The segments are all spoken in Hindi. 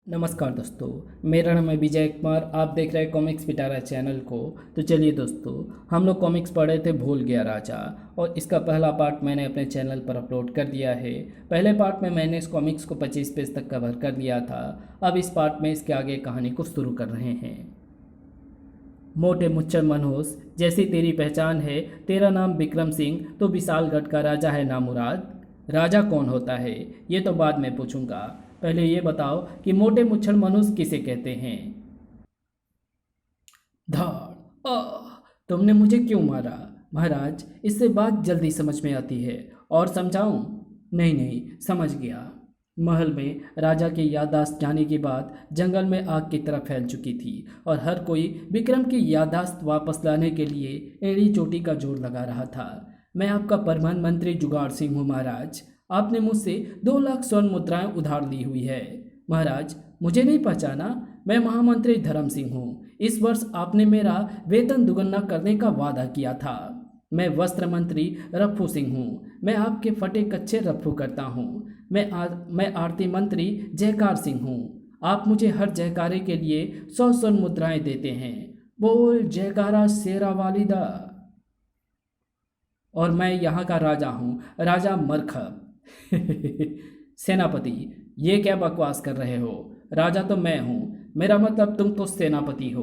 नमस्कार दोस्तों, मेरा नाम है विजय कुमार। आप देख रहे हैं कॉमिक्स पिटारा चैनल को। तो चलिए दोस्तों, हम लोग कॉमिक्स पढ़े थे भूल गया राजा, और इसका पहला पार्ट मैंने अपने चैनल पर अपलोड कर दिया है। पहले पार्ट में मैंने इस कॉमिक्स को 25 पेज तक कवर कर लिया था। अब इस पार्ट में इसके आगे कहानी को शुरू कर रहे हैं। मोटे मुच्छर मनोज, जैसी तेरी पहचान है, तेरा नाम विक्रम सिंह तो विशालगढ़ का राजा है ना मुराद। राजा कौन होता है ये तो बाद में पूछूंगा, पहले ये बताओ कि मोटे मुच्छर मनुष्य किसे कहते हैं। धाड़ तुमने मुझे क्यों मारा? महाराज, इससे बात जल्दी समझ में आती है, और समझाऊं? नहीं नहीं, समझ गया। महल में राजा की याददाश्त जाने के बाद जंगल में आग की तरह फैल चुकी थी, और हर कोई विक्रम की याददाश्त वापस लाने के लिए एड़ी चोटी का जोर लगा रहा था। मैं आपका प्रधानमंत्री जुगाड़ सिंह हूँ महाराज। आपने मुझसे 2 लाख स्वर्ण मुद्राएं उधार ली हुई है। महाराज, मुझे नहीं पहचाना? मैं महामंत्री धर्म सिंह हूँ। इस वर्ष आपने मेरा वेतन दुगना करने का वादा किया था। मैं वस्त्र मंत्री रफ्फू सिंह हूँ। मैं आपके फटे कच्चे रफ्फू करता हूँ। मैं आरती मंत्री जयकार सिंह हूँ। आप मुझे हर जयकारे के लिए 100 स्वर्ण मुद्राएं देते हैं। बोल जयकारा शेरा वालिदा। और मैं यहाँ का राजा हूँ, राजा मरखब। सेनापति, ये क्या बकवास कर रहे हो? राजा तो मैं हूँ, मेरा मतलब तुम तो सेनापति हो।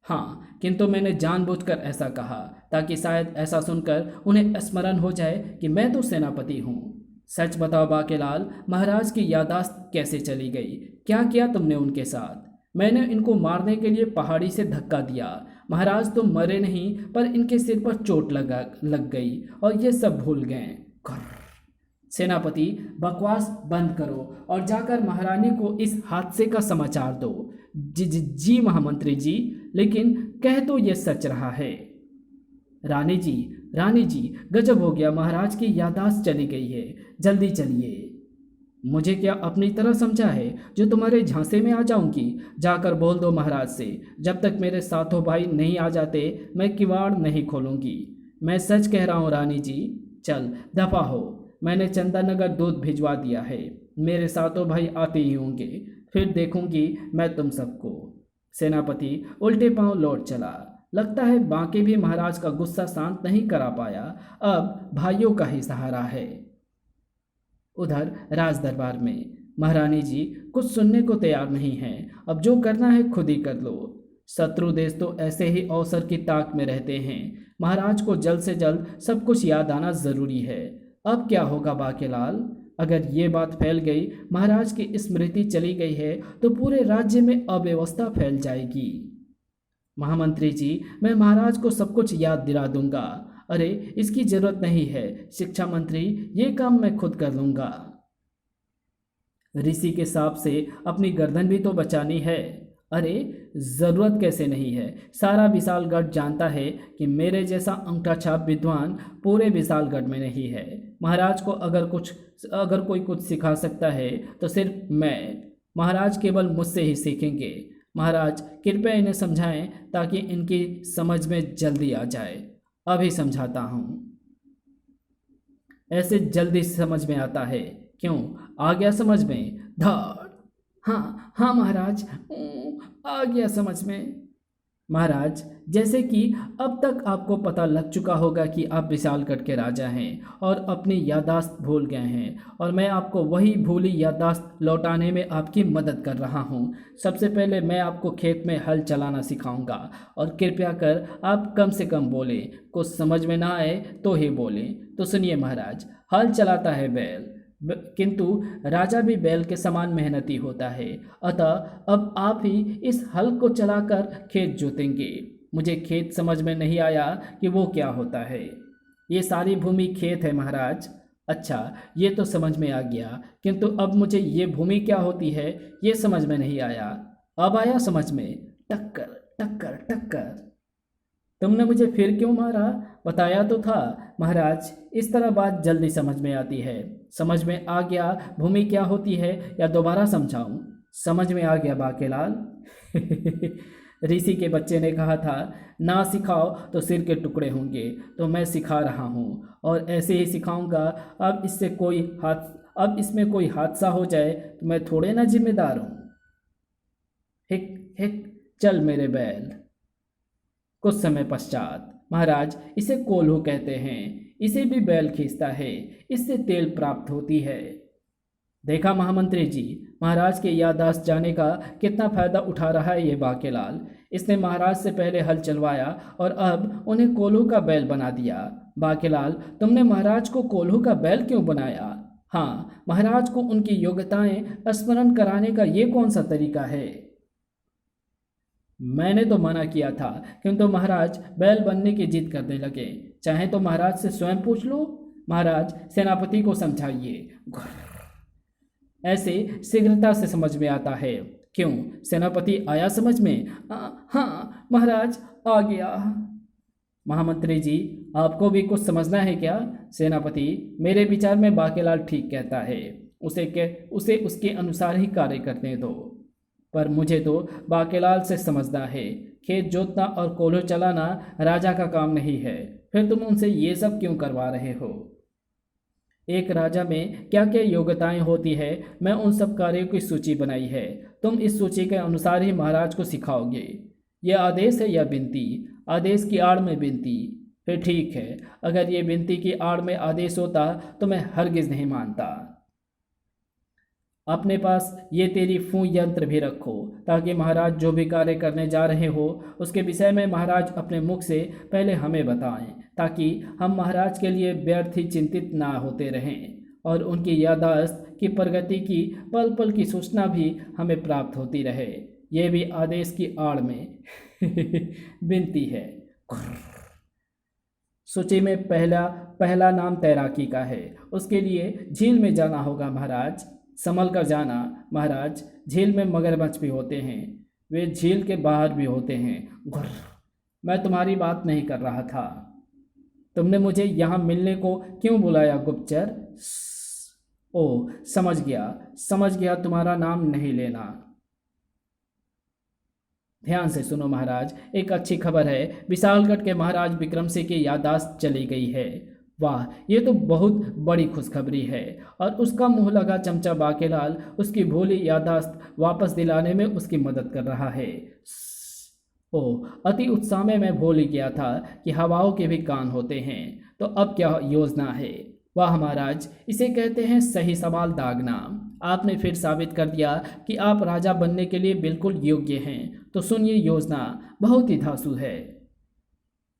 हाँ, किंतु मैंने जानबूझकर ऐसा कहा ताकि शायद ऐसा सुनकर उन्हें स्मरण हो जाए कि मैं तो सेनापति हूँ। सच बताओ बाकेलाल, महाराज की याददाश्त कैसे चली गई? क्या किया तुमने उनके साथ? मैंने इनको मारने के लिए पहाड़ी से धक्का दिया। महाराज तो मरे नहीं, पर इनके सिर पर चोट लग गई और ये सब भूल गए। सेनापति, बकवास बंद करो और जाकर महारानी को इस हादसे का समाचार दो। जी महामंत्री जी, लेकिन कह तो ये सच रहा है। रानी जी, गजब हो गया, महाराज की याददाश्त चली गई है। जल्दी चलिए। मुझे क्या अपनी तरह समझा है जो तुम्हारे झांसे में आ जाऊंगी? जाकर बोल दो महाराज से, जब तक मेरे साथों भाई नहीं आ जाते मैं किवाड़ नहीं खोलूंगी। मैं सच कह रहा हूँ रानी जी। चल दफा हो, मैंने चंदननगर दूध भिजवा दिया है। मेरे साथों भाई आते ही होंगे, फिर देखूंगी मैं तुम सबको। सेनापति उल्टे पांव लौट चला। लगता है बांके भी महाराज का गुस्सा शांत नहीं करा पाया। अब भाइयों का ही सहारा है। उधर राज दरबार में महारानी जी कुछ सुनने को तैयार नहीं हैं। अब जो करना है खुद ही कर लो। शत्रु देश तो ऐसे ही अवसर की ताक में रहते हैं। महाराज को जल्द से जल्द सब कुछ याद आना जरूरी है। अब क्या होगा बाकेलाल? अगर ये बात फैल गई, महाराज की स्मृति चली गई है, तो पूरे राज्य में अव्यवस्था फैल जाएगी। महामंत्री जी, मैं महाराज को सब कुछ याद दिला दूंगा। अरे इसकी जरूरत नहीं है शिक्षा मंत्री, ये काम मैं खुद कर लूंगा। ऋषि के सांप से अपनी गर्दन भी तो बचानी है। अरे जरूरत कैसे नहीं है? सारा विशालगढ़ जानता है कि मेरे जैसा अंगूठा छाप विद्वान पूरे विशालगढ़ में नहीं है। महाराज को अगर कोई कुछ सिखा सकता है तो सिर्फ मैं। महाराज केवल मुझसे ही सीखेंगे। महाराज कृपया इन्हें समझाएं ताकि इनकी समझ में जल्दी आ जाए। अभी समझाता हूँ। ऐसे जल्दी समझ में आता है? क्यों, आ गया समझ में? धाड़। हाँ हाँ महाराज, आ गया समझ में। महाराज, जैसे कि अब तक आपको पता लग चुका होगा कि आप विशालगढ़ के राजा हैं और अपनी याददाश्त भूल गए हैं, और मैं आपको वही भूली याददाश्त लौटाने में आपकी मदद कर रहा हूं। सबसे पहले मैं आपको खेत में हल चलाना सिखाऊंगा, और कृपया कर आप कम से कम बोलें। कुछ समझ में ना आए तो ही बोलें। तो सुनिए महाराज, हल चलाता है बैल, किंतु राजा भी बैल के समान मेहनती होता है। अतः अब आप ही इस हल को चलाकर खेत जोतेंगे। मुझे खेत समझ में नहीं आया कि वो क्या होता है। ये सारी भूमि खेत है महाराज। अच्छा, ये तो समझ में आ गया, किंतु अब मुझे ये भूमि क्या होती है ये समझ में नहीं आया। अब आया समझ में। टक्कर टक्कर टक्कर। तुमने मुझे फिर क्यों मारा? बताया तो था महाराज, इस तरह बात जल्दी समझ में आती है। समझ में आ गया भूमि क्या होती है, या दोबारा समझाऊं? समझ में आ गया बाकेलाल। ऋषि के बच्चे ने कहा था, ना सिखाओ तो सिर के टुकड़े होंगे। तो मैं सिखा रहा हूँ और ऐसे ही सिखाऊंगा। अब इसमें कोई हादसा हो जाए तो मैं थोड़े ना जिम्मेदार हूँ। हिक हिक, चल मेरे बैल। कुछ समय पश्चात, महाराज इसे कोल्हू कहते हैं, इसे भी बैल खींचता है, इससे तेल प्राप्त होती है। देखा महामंत्री जी, महाराज के याददाश्त जाने का कितना फायदा उठा रहा है ये बाकेलाल। इसने महाराज से पहले हल चलवाया और अब उन्हें कोल्हू का बैल बना दिया। बाकेलाल, तुमने महाराज को कोल्हू का बैल क्यों बनाया? हाँ, महाराज को उनकी योग्यताएं स्मरण कराने का ये कौन सा तरीका है? मैंने तो मना किया था, किंतु महाराज बैल बनने की जिद करने लगे। चाहे तो महाराज से स्वयं पूछ लो। महाराज, सेनापति को समझाइए। ऐसे शीघ्रता से समझ में आता है। क्यों, सेनापति आया समझ में? हाँ महाराज, आ गया। महामंत्री जी, आपको भी कुछ समझना है क्या? सेनापति, मेरे विचार में बाकेलाल ठीक कहता है, उसे उसके अनुसार ही कार्य करने दो। पर मुझे तो बाकेलाल से समझना है। खेत जोतना और कोल्हू चलाना राजा का काम नहीं है, फिर तुम उनसे ये सब क्यों करवा रहे हो? एक राजा में क्या क्या योग्यताएं होती है, मैं उन सब कार्यों की सूची बनाई है। तुम इस सूची के अनुसार ही महाराज को सिखाओगे। यह आदेश है या विनती? आदेश की आड़ में विनती। फिर ठीक है, अगर ये विनती की आड़ में आदेश होता तो मैं हरगिज नहीं मानता। अपने पास ये तेरी फूं यंत्र भी रखो, ताकि महाराज जो भी कार्य करने जा रहे हो उसके विषय में महाराज अपने मुख से पहले हमें बताएं, ताकि हम महाराज के लिए व्यर्थ ही चिंतित ना होते रहें और उनकी याददाश्त की प्रगति की पल पल की सूचना भी हमें प्राप्त होती रहे। ये भी आदेश की आड़ में विनती है। सूची में पहला नाम तैराकी का है। उसके लिए झील में जाना होगा महाराज। संभल कर जाना महाराज, झील में मगरमच्छ भी होते हैं, वे झील के बाहर भी होते हैं। घुर, मैं तुम्हारी बात नहीं कर रहा था। तुमने मुझे यहाँ मिलने को क्यों बुलाया गुप्तचर? ओ, समझ गया, तुम्हारा नाम नहीं लेना। ध्यान से सुनो महाराज, एक अच्छी खबर है। विशालगढ़ के महाराज विक्रम सिंह की याददाश्त चली गई है। वाह, ये तो बहुत बड़ी खुशखबरी है। और उसका मुंह लगा चमचा बाकेलाल उसकी भोली याददाश्त वापस दिलाने में उसकी मदद कर रहा है। ओ, अति उत्साह में मैं भूल ही गया था कि हवाओं के भी कान होते हैं। तो अब क्या योजना है? वाह महाराज, इसे कहते हैं सही सवाल दागना। आपने फिर साबित कर दिया कि आप राजा बनने के लिए बिल्कुल योग्य हैं। तो सुनिए, योजना बहुत ही धांसू है।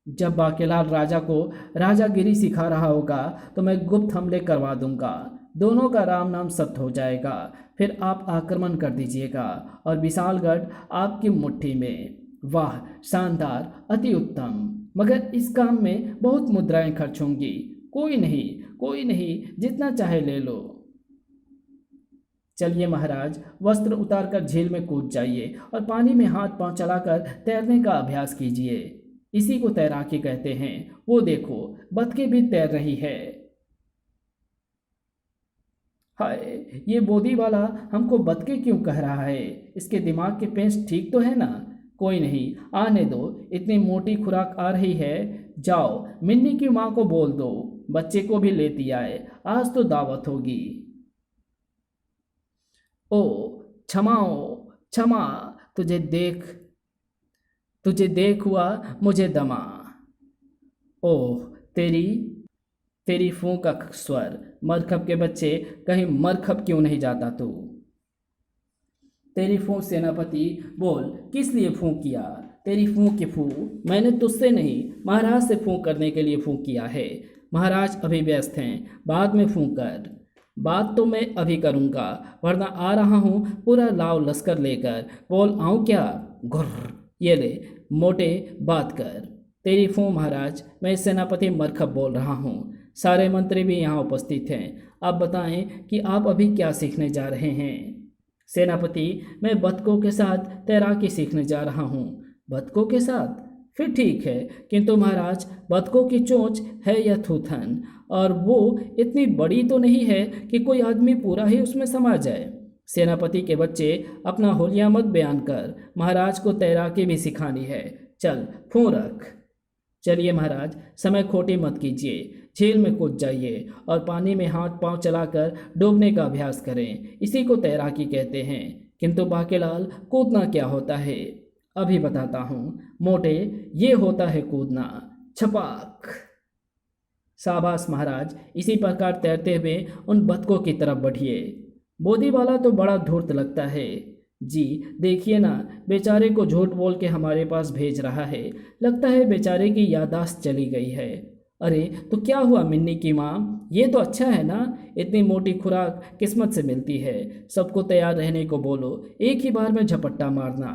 जब बाकेलाल राजा को राजागिरी सिखा रहा होगा तो मैं गुप्त हमले करवा दूंगा। दोनों का राम नाम सत्य हो जाएगा। फिर आप आक्रमण कर दीजिएगा और विशालगढ़ आपकी मुट्ठी में। वाह, शानदार, अति उत्तम। मगर इस काम में बहुत मुद्राएं खर्च होंगी। कोई नहीं, जितना चाहे ले लो। चलिए महाराज, वस्त्र उतारकर झील में कूद जाइए और पानी में हाथ पांव चलाकर तैरने का अभ्यास कीजिए। इसी को तैराकी कहते हैं। वो देखो, बतखें भी तैर रही है। हाय, ये बोधी वाला हमको बतखें क्यों कह रहा है? इसके दिमाग के पेंच ठीक तो है ना? कोई नहीं, आने दो, इतनी मोटी खुराक आ रही है। जाओ, मिन्नी की माँ को बोल दो, बच्चे को भी लेती आए, आज तो दावत होगी। ओ क्षमा, तुझे देख हुआ मुझे दमा। ओह, तेरी फूं का स्वर, मरखब के बच्चे, कहीं मरखब क्यों नहीं जाता तू? तेरी फूं सेनापति, बोल, किस लिए फूं किया? तेरी फूं की फूं मैंने तुझसे नहीं, महाराज से फूं करने के लिए फूं किया है। महाराज अभी व्यस्त हैं, बाद में फूं कर। बात तो मैं अभी करूँगा, वरना आ रहा हूँ पूरा लाव लश्कर लेकर। बोल, आऊँ क्या? घुर्र, ये ले, मोटे बात कर। तेरी फूं महाराज, मैं सेनापति मरखब बोल रहा हूँ। सारे मंत्री भी यहाँ उपस्थित हैं। आप बताएं कि आप अभी क्या सीखने जा रहे हैं? सेनापति, मैं बतखों के साथ तैराकी सीखने जा रहा हूँ। बतखों के साथ? फिर ठीक है, किंतु महाराज, बतखों की चोंच है या थूथन, और वो इतनी बड़ी तो नहीं है कि कोई आदमी पूरा ही उसमें समा जाए। सेनापति के बच्चे, अपना होलिया मत बयान कर, महाराज को तैराकी भी सिखानी है। चल, फूं रख। चलिए महाराज, समय खोटी मत कीजिए, झील में कूद जाइए और पानी में हाथ पांव चलाकर डूबने का अभ्यास करें। इसी को तैराकी कहते हैं। किंतु बाकेलाल, कूदना क्या होता है? अभी बताता हूँ मोटे, ये होता है कूदना। छपाक। शाबाश महाराज, इसी प्रकार तैरते हुए उन बतखों की तरफ बढ़िए। बोधी वाला तो बड़ा धूर्त लगता है जी। देखिए ना, बेचारे को झूठ बोल के हमारे पास भेज रहा है। लगता है बेचारे की याददाश्त चली गई है। अरे तो क्या हुआ मिन्नी की माँ, ये तो अच्छा है ना, इतनी मोटी खुराक किस्मत से मिलती है। सबको तैयार रहने को बोलो, एक ही बार में झपट्टा मारना।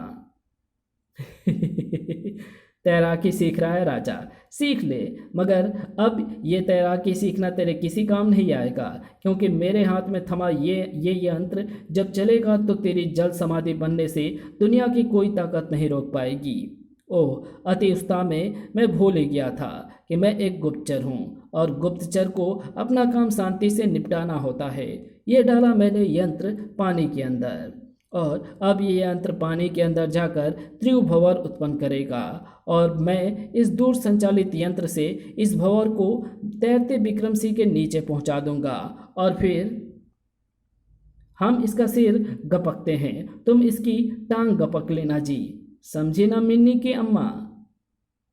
तैराकी सीख रहा है राजा, सीख ले, मगर अब ये तैराकी सीखना तेरे किसी काम नहीं आएगा, क्योंकि मेरे हाथ में थमा ये यंत्र जब चलेगा तो तेरी जल समाधि बनने से दुनिया की कोई ताकत नहीं रोक पाएगी। ओह, अति उत्साह में मैं भूल ही गया था कि मैं एक गुप्तचर हूँ और गुप्तचर को अपना काम शांति से निपटाना होता है। ये डाला मैंने यंत्र पानी के अंदर, और अब ये यंत्र पानी के अंदर जाकर त्रिभुवर उत्पन्न करेगा, और मैं इस दूर संचालित यंत्र से इस भंवर को तैरते विक्रम सिंह के नीचे पहुंचा दूंगा, और फिर हम इसका सिर गपकते हैं, तुम इसकी टांग गपक लेना जी। समझी ना मिन्नी की अम्मा?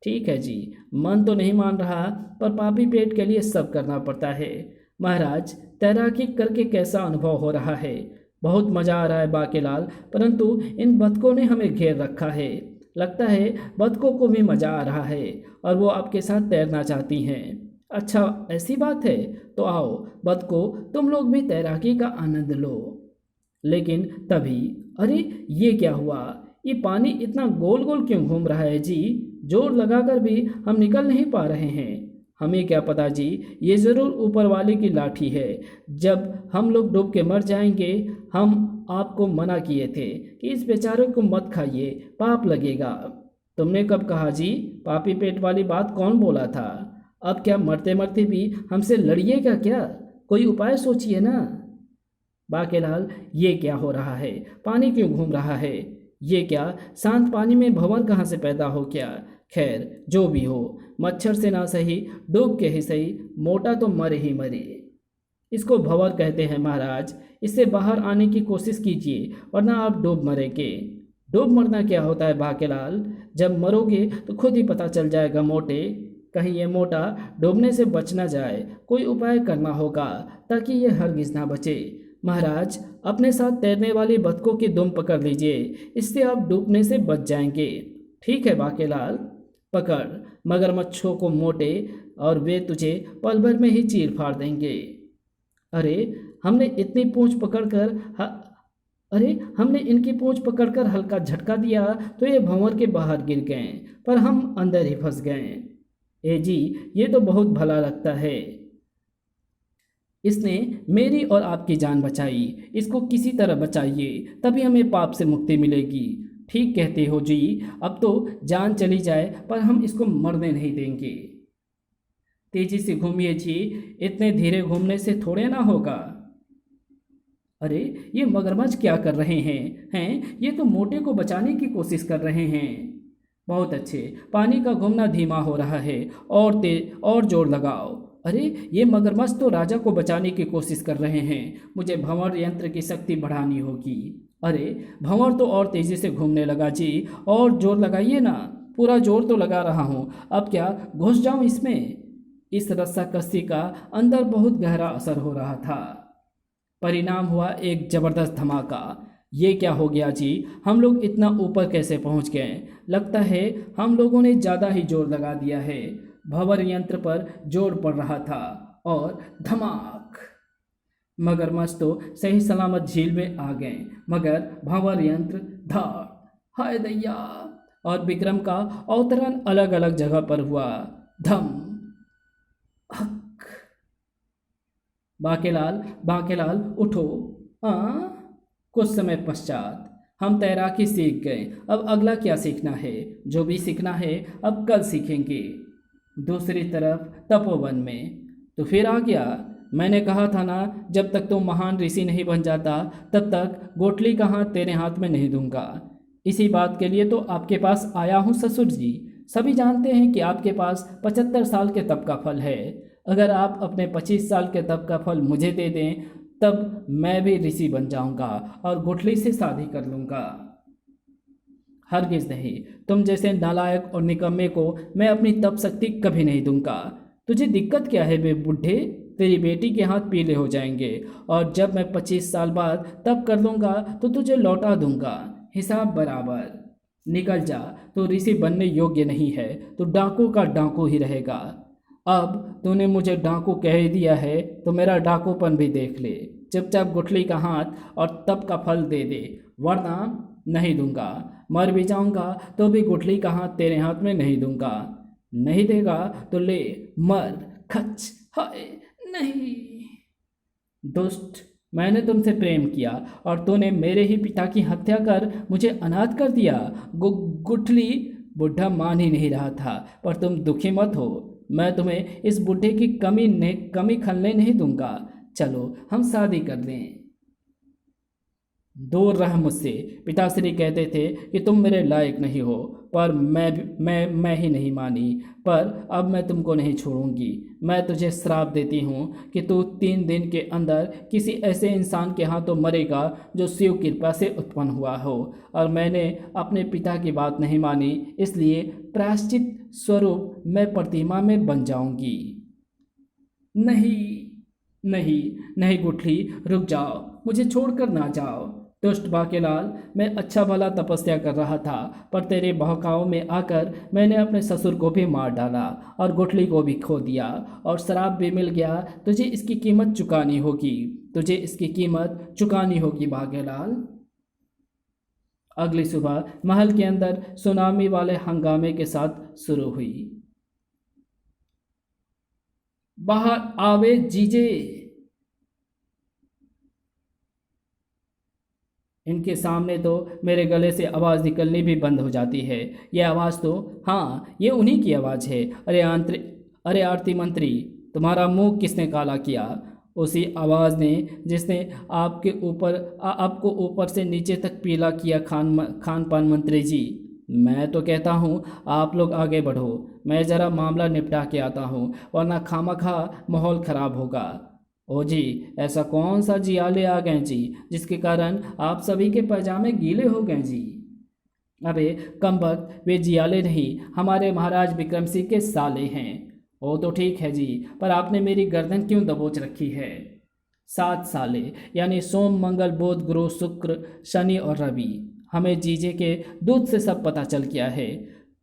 ठीक है जी, मन तो नहीं मान रहा, पर पापी पेट के लिए सब करना पड़ता है। महाराज, तैराकी करके कैसा अनुभव हो रहा है? बहुत मज़ा आ रहा है बाकेलाल, परंतु इन बतखों ने हमें घेर रखा है। लगता है बतखों को भी मज़ा आ रहा है और वो आपके साथ तैरना चाहती हैं। अच्छा, ऐसी बात है, तो आओ बतखों, तुम लोग भी तैराकी का आनंद लो। लेकिन तभी, अरे ये क्या हुआ? ये पानी इतना गोल गोल क्यों घूम रहा है जी? जोर लगाकर भी हम निकल नहीं पा रहे हैं। हमें क्या पता जी, ये ज़रूर ऊपर वाले की लाठी है। जब हम लोग डूब के मर जाएंगे, हम आपको मना किए थे कि इस बेचारे को मत खाइए, पाप लगेगा। तुमने कब कहा जी? पापी पेट वाली बात कौन बोला था? अब क्या मरते मरते भी हमसे लड़िएगा क्या? कोई उपाय सोचिए ना। बाकेलाल, ये क्या हो रहा है? पानी क्यों घूम रहा है? ये क्या शांत पानी में भंवर कहाँ से पैदा हो क्या? खैर, जो भी हो, मच्छर से ना सही, डूब के ही सही, मोटा तो मरे ही मरे। इसको भंवर कहते हैं महाराज। इससे बाहर आने की कोशिश कीजिए, वरना आप डूब मरेंगे। डूब मरना क्या होता है बाकेलाल? जब मरोगे तो खुद ही पता चल जाएगा मोटे। कहीं ये मोटा डूबने से बच ना जाए, कोई उपाय करना होगा ताकि ये हरगिज ना बचे। महाराज, अपने साथ तैरने वाली बतखों की दुम पकड़ लीजिए, इससे आप डूबने से बच जाएंगे। ठीक है बाकेलाल, पकड़ मगरमच्छों को मोटे, और वे तुझे पल भर में ही चीर फाड़ देंगे। अरे हमने इतनी पूंछ पकड़कर अरे हमने इनकी पूंछ पकड़कर हल्का झटका दिया तो ये भंवर के बाहर गिर गए, पर हम अंदर ही फंस गए। ए जी, ये तो बहुत भला लगता है। इसने मेरी और आपकी जान बचाई, इसको किसी तरह बचाइए, तभी हमें पाप से मुक्ति मिलेगी। ठीक कहते हो जी, अब तो जान चली जाए पर हम इसको मरने नहीं देंगे। तेजी से घूमिए जी, इतने धीरे घूमने से थोड़े ना होगा। अरे ये मगरमच्छ क्या कर रहे हैं? ये तो मोटे को बचाने की कोशिश कर रहे हैं। बहुत अच्छे, पानी का घूमना धीमा हो रहा है, और तेज और जोर लगाओ। अरे ये मगरमच्छ तो राजा को बचाने की कोशिश कर रहे हैं, मुझे भंवर यंत्र की शक्ति बढ़ानी होगी। अरे भंवर तो और तेजी से घूमने लगा जी, और जोर लगाइए ना। पूरा जोर तो लगा रहा हूँ, अब क्या घुस जाऊँ इसमें? इस रस्साकसी का अंदर बहुत गहरा असर हो रहा था। परिणाम हुआ एक जबरदस्त धमाका। ये क्या हो गया जी? हम लोग इतना ऊपर कैसे पहुंच गए? लगता है हम लोगों ने ज़्यादा ही जोर लगा दिया है। भंवर यंत्र पर जोर पड़ रहा था, और धमाक! मगरमच्छ तो सही सलामत झील में आ गए, मगर भंवर यंत्र धाड़! हाय दैया! और विक्रम का अवतरण अलग अलग जगह पर हुआ। धम हक! बाकेलाल उठो। हाँ। कुछ समय पश्चात हम तैराकी सीख गए, अब अगला क्या सीखना है? जो भी सीखना है अब कल सीखेंगे। दूसरी तरफ तपोवन में तो फिर आ गया। मैंने कहा था ना, जब तक तुम महान ऋषि नहीं बन जाता तब तक गोटली का हाथ तेरे हाथ में नहीं दूंगा। इसी बात के लिए तो आपके पास आया हूँ ससुर जी। सभी जानते हैं कि आपके पास 75 साल के तप का फल है। अगर आप अपने 25 साल के तप का फल मुझे दे दें तब मैं भी ऋषि बन जाऊंगा और गुठली से शादी कर लूंगा। हरगिज नहीं, तुम जैसे नालायक और निकम्मे को मैं अपनी तप शक्ति कभी नहीं दूंगा। तुझे दिक्कत क्या है बे बुढ़े? तेरी बेटी के हाथ पीले हो जाएंगे और जब मैं 25 साल बाद तप कर लूंगा तो तुझे लौटा दूंगा, हिसाब बराबर। निकल जा, तो ऋषि बनने योग्य नहीं है, तो डाकू का डाकू ही रहेगा। अब तूने मुझे डाकू कह ही दिया है तो मेरा डाकूपन भी देख ले। चुपचाप गुठली का हाथ और तप का फल दे दे, वरना नहीं दूंगा। मर भी जाऊंगा तो भी गुठली का हाथ तेरे हाथ में नहीं दूंगा। नहीं देगा तो ले, मर। खच, हाय नहीं। दुष्ट, मैंने तुमसे प्रेम किया और तूने मेरे ही पिता की हत्या कर मुझे अनाथ कर दिया। गुठली, बुढ़ा मान ही नहीं रहा था, पर तुम दुखी मत हो, मैं तुम्हें इस बुढ़े की कमी खलने नहीं दूंगा। चलो हम शादी कर लें। दूर रह मुझसे, पिताश्री कहते थे कि तुम मेरे लायक नहीं हो, पर मैं ही नहीं मानी। पर अब मैं तुमको नहीं छोड़ूंगी। मैं तुझे श्राप देती हूँ कि तू 3 दिन के अंदर किसी ऐसे इंसान के हाथों मरेगा जो शिव कृपा से उत्पन्न हुआ हो। और मैंने अपने पिता की बात नहीं मानी, इसलिए प्रायश्चित स्वरूप मैं प्रतिमा में बन जाऊंगी। नहीं नहीं नहीं गुठली, रुक जाओ, मुझे छोड़कर ना जाओ। दुष्ट बाकेलाल, मैं अच्छा भला तपस्या कर रहा था, पर तेरे बहकाव में आकर मैंने अपने ससुर को भी मार डाला और गुठली को भी खो दिया और शराब भी मिल गया। तुझे इसकी कीमत चुकानी होगी, तुझे इसकी कीमत चुकानी होगी बाकेलाल। अगली सुबह महल के अंदर सुनामी वाले हंगामे के साथ शुरू हुई। बाहर आवे जीजे। इनके सामने तो मेरे गले से आवाज़ निकलनी भी बंद हो जाती है। यह आवाज़ तो, हाँ, ये उन्हीं की आवाज़ है। अरे आरती मंत्री, तुम्हारा मुंह किसने काला किया? उसी आवाज़ ने जिसने आपको ऊपर से नीचे तक पीला किया। खान पान मंत्री जी, मैं तो कहता हूँ आप लोग आगे बढ़ो, मैं ज़रा मामला निपटा के आता हूँ, वरना खामखा माहौल ख़राब होगा। ओ जी, ऐसा कौन सा जियाले आ गए जी जिसके कारण आप सभी के पैजामे गीले हो गए जी? अबे कमबख्त, वे जियाले नहीं, हमारे महाराज विक्रम सिंह के साले हैं। वो तो ठीक है जी, पर आपने मेरी गर्दन क्यों दबोच रखी है? 7 साले, यानी सोम मंगल बुध गुरु शुक्र शनि और रवि। हमें जीजे के दूध से सब पता चल गया है।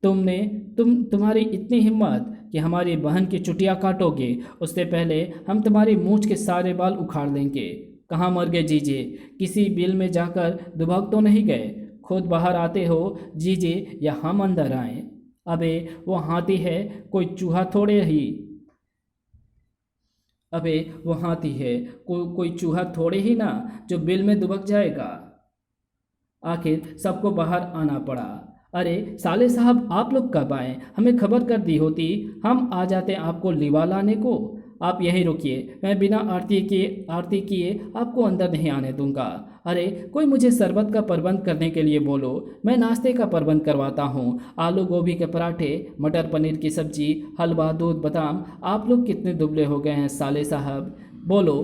तुम्हारी इतनी हिम्मत कि हमारी बहन की चुटिया काटोगे, उससे पहले हम तुम्हारी मूंछ के सारे बाल उखाड़ देंगे। कहाँ मर गए जीजे? किसी बिल में जाकर दुबक तो नहीं गए? खुद बाहर आते हो जीजे, या हम अंदर आए? अबे वो हाथी है, कोई चूहा थोड़े ही। अबे वो हाथी है, कोई चूहा थोड़े ही ना, जो बिल में दुबक जाएगा। आखिर सबको बाहर आना पड़ा। अरे साले साहब, आप लोग कब आए? हमें खबर कर दी होती, हम आ जाते आपको लिवा लाने को। आप यहीं रुकिए, मैं बिना आरती किए आपको अंदर नहीं आने दूंगा। अरे कोई मुझे शरबत का प्रबंध करने के लिए बोलो, मैं नाश्ते का प्रबंध करवाता हूँ। आलू गोभी के पराठे, मटर पनीर की सब्जी, हलवा, दूध, बादाम। आप लोग कितने दुबले हो गए हैं साले साहब? बोलो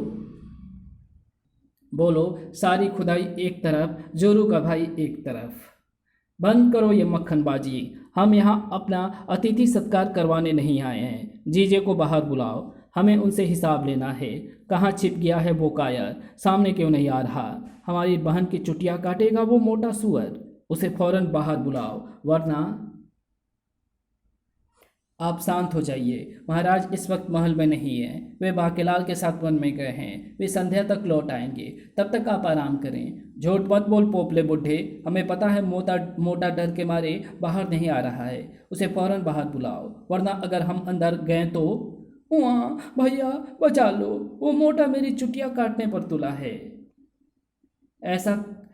बोलो, सारी खुदाई एक तरफ, जोरू का भाई एक तरफ। बंद करो ये मक्खनबाजी, हम यहाँ अपना अतिथि सत्कार करवाने नहीं आए हैं। जीजे को बाहर बुलाओ, हमें उनसे हिसाब लेना है। कहाँ छिप गया है वो कायर? सामने क्यों नहीं आ रहा? हमारी बहन की चुटिया काटेगा वो मोटा सुअर, उसे फौरन बाहर बुलाओ, वरना। आप शांत हो जाइए, महाराज इस वक्त महल में नहीं है, वे बाकेलाल के साथ वन में गए हैं, वे संध्या तक लौट आएंगे, तब तक आप आराम करें। झूठ मत बोल पोपले बुढ़े, हमें पता है मोटा डर के मारे बाहर नहीं आ रहा है, उसे फौरन बाहर बुलाओ, वरना अगर हम अंदर गए तो। वहाँ भैया बचा लो, वो मोटा मेरी चुटिया काटने पर तुला है।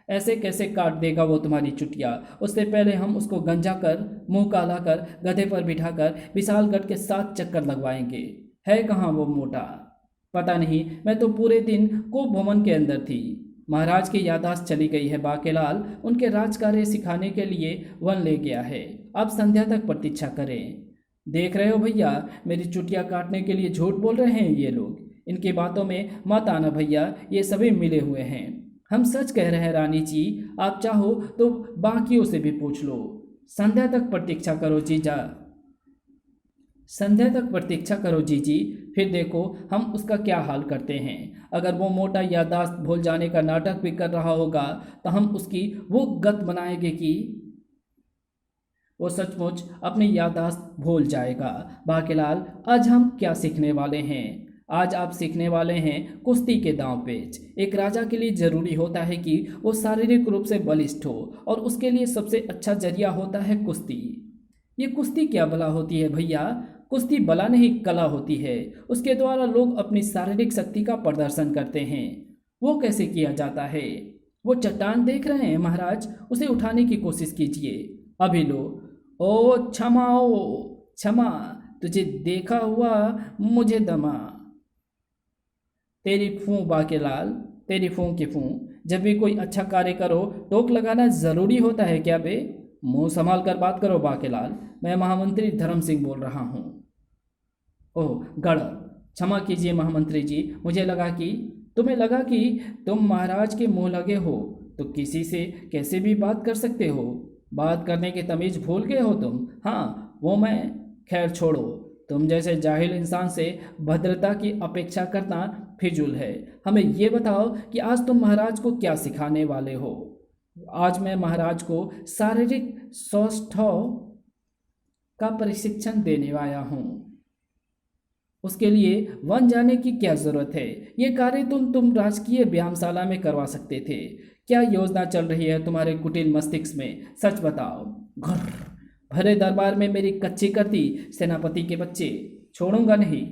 ऐसे कैसे काट देगा वो तुम्हारी चुटिया? उससे पहले हम उसको गंजा कर, मुंह काला कर, गधे पर बिठाकर विशालगढ़ के 7 चक्कर लगवाएंगे। है कहाँ वो मोटा? पता नहीं, मैं तो पूरे दिन कोप भवन के अंदर थी। महाराज की याददाश्त चली गई है बाकेलाल, उनके राजकार्य सिखाने के लिए वन ले गया है। अब संध्या तक प्रतीक्षा करें। देख रहे हो भैया, मेरी चुटिया काटने के लिए झूठ बोल रहे हैं ये लोग। इनकी बातों में मत आना भैया, ये सभी मिले हुए हैं। हम सच कह रहे हैं रानी जी, आप चाहो तो बाकियों से भी पूछ लो। संध्या तक प्रतीक्षा करो जीजा, संध्या तक प्रतीक्षा करो जीजी, फिर देखो हम उसका क्या हाल करते हैं। अगर वो मोटा याददाश्त भूल जाने का नाटक भी कर रहा होगा तो हम उसकी वो गत बनाएंगे कि वो सचमुच अपनी याददाश्त भूल जाएगा। बाकीलाल, आज हम क्या सीखने वाले हैं? आज आप सीखने वाले हैं कुश्ती के दांव पेच। एक राजा के लिए जरूरी होता है कि वो शारीरिक रूप से बलिष्ठ हो, और उसके लिए सबसे अच्छा जरिया होता है कुश्ती। ये कुश्ती क्या बला होती है भैया? कुश्ती बला नहीं, कला होती है। उसके द्वारा लोग अपनी शारीरिक शक्ति का प्रदर्शन करते हैं। वो कैसे किया जाता है? वो चट्टान देख रहे हैं महाराज, उसे उठाने की कोशिश कीजिए। अभी लो। ओ क्षमा, तुझे देखा हुआ मुझे दमा। तेरी फूं बाकेलाल, तेरी फूं की फूं। जब भी कोई अच्छा कार्य करो टोक लगाना जरूरी होता है क्या बे? मुंह संभाल कर बात करो बाकेलाल, मैं महामंत्री धर्म सिंह बोल रहा हूँ। ओह गड़ब, क्षमा कीजिए महामंत्री जी, मुझे लगा कि तुम्हें लगा कि तुम महाराज के मुंह लगे हो तो किसी से कैसे भी बात कर सकते हो। बात करने की तमीज भूल गए हो तुम। हाँ वो मैं, खैर छोड़ो। तुम जैसे जाहिल इंसान से भद्रता की अपेक्षा करना फिजूल है। हमें ये बताओ कि आज तुम महाराज को क्या सिखाने वाले हो? आज मैं महाराज को शारीरिक सौष्ठव का प्रशिक्षण देने आया हूँ। उसके लिए वन जाने की क्या जरूरत है? ये कार्य तुम राजकीय व्यायामशाला में करवा सकते थे। क्या योजना चल रही है तुम्हारे कुटिल मस्तिष्क में? सच बताओ। घुर, भरे दरबार में मेरी कच्ची कर दी सेनापति के बच्चे, छोड़ूंगा नहीं।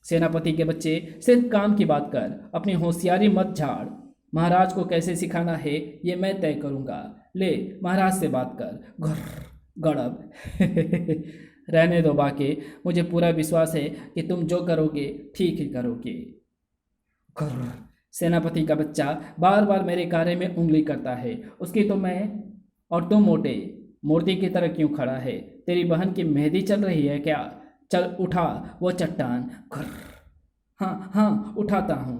सेनापति के बच्चे, सिर्फ काम की बात कर, अपनी होशियारी मत झाड़। महाराज को कैसे सिखाना है ये मैं तय करूंगा। ले महाराज से बात कर। घुर, गड़ब। रहने दो बाके, मुझे पूरा विश्वास है कि तुम जो करोगे ठीक ही करोगे। घुर, सेनापति का बच्चा बार बार मेरे कार्य में उंगली करता है, उसकी तो मैं। और तुम मोटे मूर्ति की तरह क्यों खड़ा है? तेरी बहन की मेहंदी चल रही है क्या? चल उठा वो चट्टान। घुर, हाँ हाँ उठाता हूँ।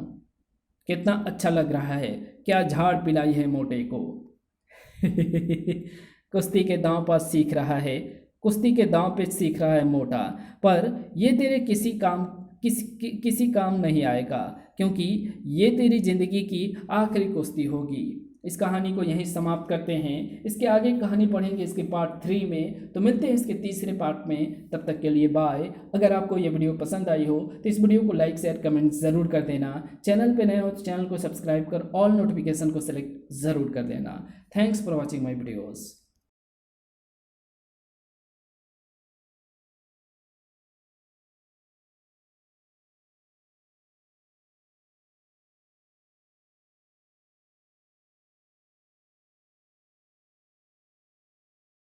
कितना अच्छा लग रहा है, क्या झाड़ पिलाई है मोटे को। कुश्ती के दांव पर सीख रहा है, कुश्ती के दांव पे सीख रहा है मोटा, पर ये तेरे किसी काम नहीं आएगा, क्योंकि ये तेरी जिंदगी की आखिरी कुश्ती होगी। इस कहानी को यहीं समाप्त करते हैं। इसके आगे कहानी पढ़ेंगे इसके पार्ट 3 में, तो मिलते हैं इसके तीसरे पार्ट में। तब तक के लिए बाय। अगर आपको ये वीडियो पसंद आई हो तो इस वीडियो को लाइक शेयर कमेंट ज़रूर कर देना। चैनल पे नए हो तो चैनल को सब्सक्राइब कर ऑल नोटिफिकेशन को सेलेक्ट ज़रूर कर देना। Thanks for watching my videos.